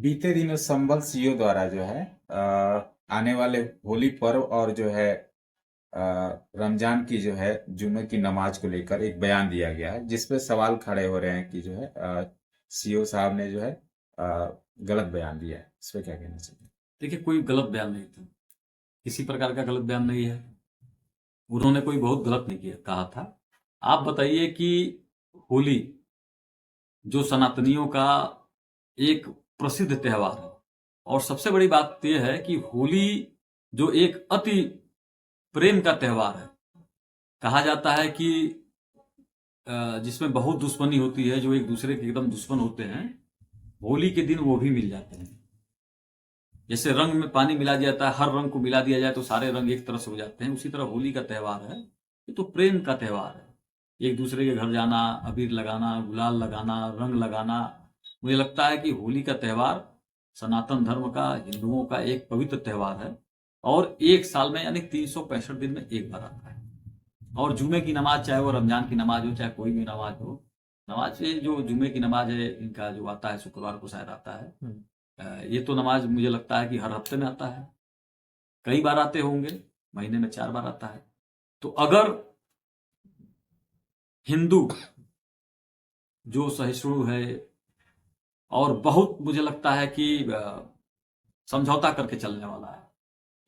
बीते दिनों संबल सीओ द्वारा जो है आने वाले होली पर्व और जो है रमजान की जो है जुमे की नमाज को लेकर एक बयान दिया गया है, जिसपे सवाल खड़े हो रहे हैं कि जो है सीओ साहब ने जो है गलत बयान दिया है। इस पे क्या कहना चाहिए? देखिए, कोई गलत बयान नहीं था, किसी प्रकार का गलत बयान नहीं है। उन्होंने कोई बहुत गलत नहीं किया कहा था। आप बताइए कि होली जो सनातनियों का एक प्रसिद्ध त्योहार है, और सबसे बड़ी बात यह है कि होली जो एक अति प्रेम का त्योहार है। कहा जाता है कि जिसमें बहुत दुश्मनी होती है, जो एक दूसरे के एकदम दुश्मन होते हैं, होली के दिन वो भी मिल जाते हैं। जैसे रंग में पानी मिला जाता है, हर रंग को मिला दिया जाए तो सारे रंग एक तरह से हो जाते हैं, उसी तरह होली का त्यौहार है। ये तो प्रेम का त्यौहार है। एक दूसरे के घर जाना, अबीर लगाना, गुलाल लगाना, रंग लगाना। मुझे लगता है कि होली का त्यौहार सनातन धर्म का, हिंदुओं का एक पवित्र त्यौहार है, और एक साल में यानी 365 दिन में एक बार आता है। और जुमे की नमाज, चाहे वो रमजान की नमाज हो, चाहे कोई भी नमाज हो, नमाज ये जो जुमे की नमाज है, इनका जो आता है शुक्रवार को शायद आता है। ये तो नमाज मुझे लगता है कि हर हफ्ते में आता है, कई बार आते होंगे, महीने में 4 बार आता है। तो अगर हिंदू जो सहिष्णु है, और बहुत मुझे लगता है कि समझौता करके चलने वाला है,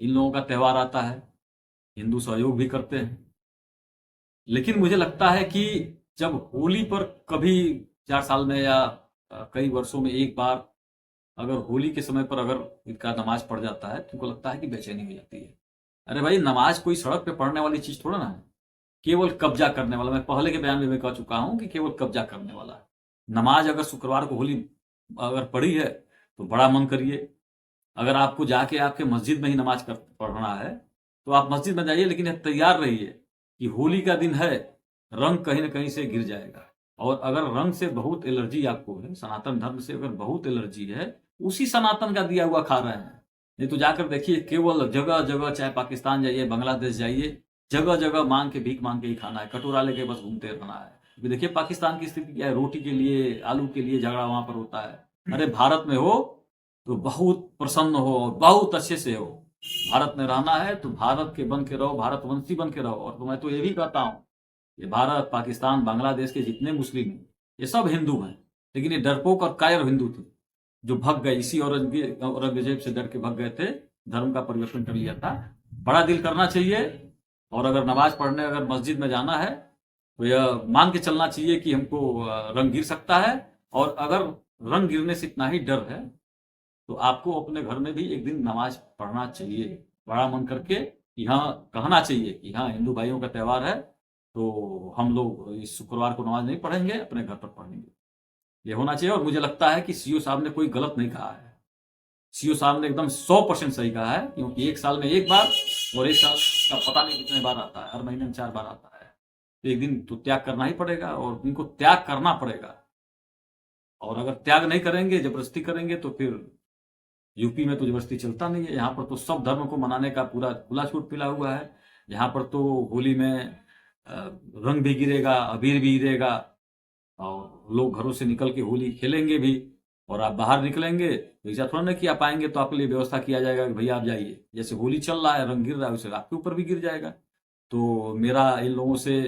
इन लोगों का त्यौहार आता है, हिंदू सहयोग भी करते हैं। लेकिन मुझे लगता है कि जब होली पर कभी 4 साल में या कई वर्षों में एक बार अगर होली के समय पर अगर इनका नमाज पढ़ जाता है, तो उनको लगता है कि बेचैनी हो जाती है। अरे भाई, नमाज कोई सड़क पे पढ़ने वाली चीज थोड़ा ना है, केवल कब्जा करने वाला। मैं पहले के बयान में भी कह चुका हूं कि केवल कब्जा करने वाला है। नमाज अगर शुक्रवार को होली अगर पढ़ी है तो बड़ा मन करिए। अगर आपको जाके आपके मस्जिद में ही नमाज पढ़ना है तो आप मस्जिद में जाइए, लेकिन तैयार रहिए कि होली का दिन है, रंग कहीं ना कहीं से गिर जाएगा। और अगर रंग से बहुत एलर्जी आपको है, सनातन धर्म से अगर बहुत एलर्जी है, उसी सनातन का दिया हुआ खा रहे हैं। नहीं तो जाकर देखिए, केवल जगह जगह, चाहे पाकिस्तान जाइए, बांग्लादेश जाइए, जगह जगह मांग के, भीख मांग के ही खाना है, कटोरा लेके बस घूमते रहना है। अभी देखिए पाकिस्तान की स्थिति क्या है, रोटी के लिए, आलू के लिए झगड़ा वहां पर होता है। अरे भारत में हो तो बहुत प्रसन्न हो और बहुत अच्छे से हो। भारत में रहना है तो भारत के बन के रहो, भारतवंशी बन के रहो। और तो मैं तो ये भी कहता हूं, ये भारत, पाकिस्तान, बांग्लादेश के जितने मुस्लिम हैं, ये सब हिंदू हैं। लेकिन ये डरपोक और कायर हिंदू थे, जो भग गए, इसी औरंगजेब से डर के भग गए थे, धर्म का परिवर्तन कर लिया था। बड़ा दिल करना चाहिए, और अगर नमाज पढ़ने अगर मस्जिद में जाना है तो यह मान के चलना चाहिए कि हमको रंग गिर सकता है। और अगर रंग गिरने से इतना ही डर है तो आपको अपने घर में भी एक दिन नमाज पढ़ना चाहिए, बड़ा मन करके। यहाँ कहना चाहिए कि हाँ, हिंदू भाइयों का त्यौहार है, तो हम लोग इस शुक्रवार को नमाज नहीं पढ़ेंगे, अपने घर पर पढ़ेंगे। ये होना चाहिए। और मुझे लगता है कि सीओ साहब ने कोई गलत नहीं कहा है। सीओ साहब ने एकदम 100% सही कहा है, क्योंकि एक साल में एक बार, और एक साल का पता नहीं कितने बार आता है, हर महीने में 4 बार आता है। तो एक दिन तो त्याग करना ही पड़ेगा, और इनको त्याग करना पड़ेगा। और अगर त्याग नहीं करेंगे, जबरदस्ती करेंगे, तो फिर यूपी में तो जबरदस्ती चलता नहीं है। यहाँ पर तो सब धर्म को मनाने का पूरा खुला छूट मिला हुआ है। यहाँ पर तो होली में रंग भी गिरेगा, अबीर भी गिरेगा, और लोग घरों से निकल के होली खेलेंगे भी। और आप बाहर निकलेंगे तो ऐसा थोड़ा ना कि आप आएंगे तो आपके लिए व्यवस्था किया जाएगा कि भैया आप जाइए। जैसे होली चल रहा है, रंग गिर रहा है, वैसे आपके ऊपर भी गिर जाएगा। तो मेरा इन लोगों से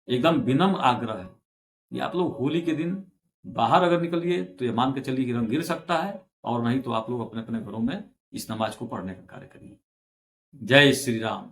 एकदम विनम्र आग्रह है कि आप लोग होली के दिन बाहर अगर निकलिए तो ये मान के चलिए कि रंग गिर सकता है, और नहीं तो आप लोग अपने अपने घरों में इस नमाज को पढ़ने का कार्य करिए। जय श्री राम।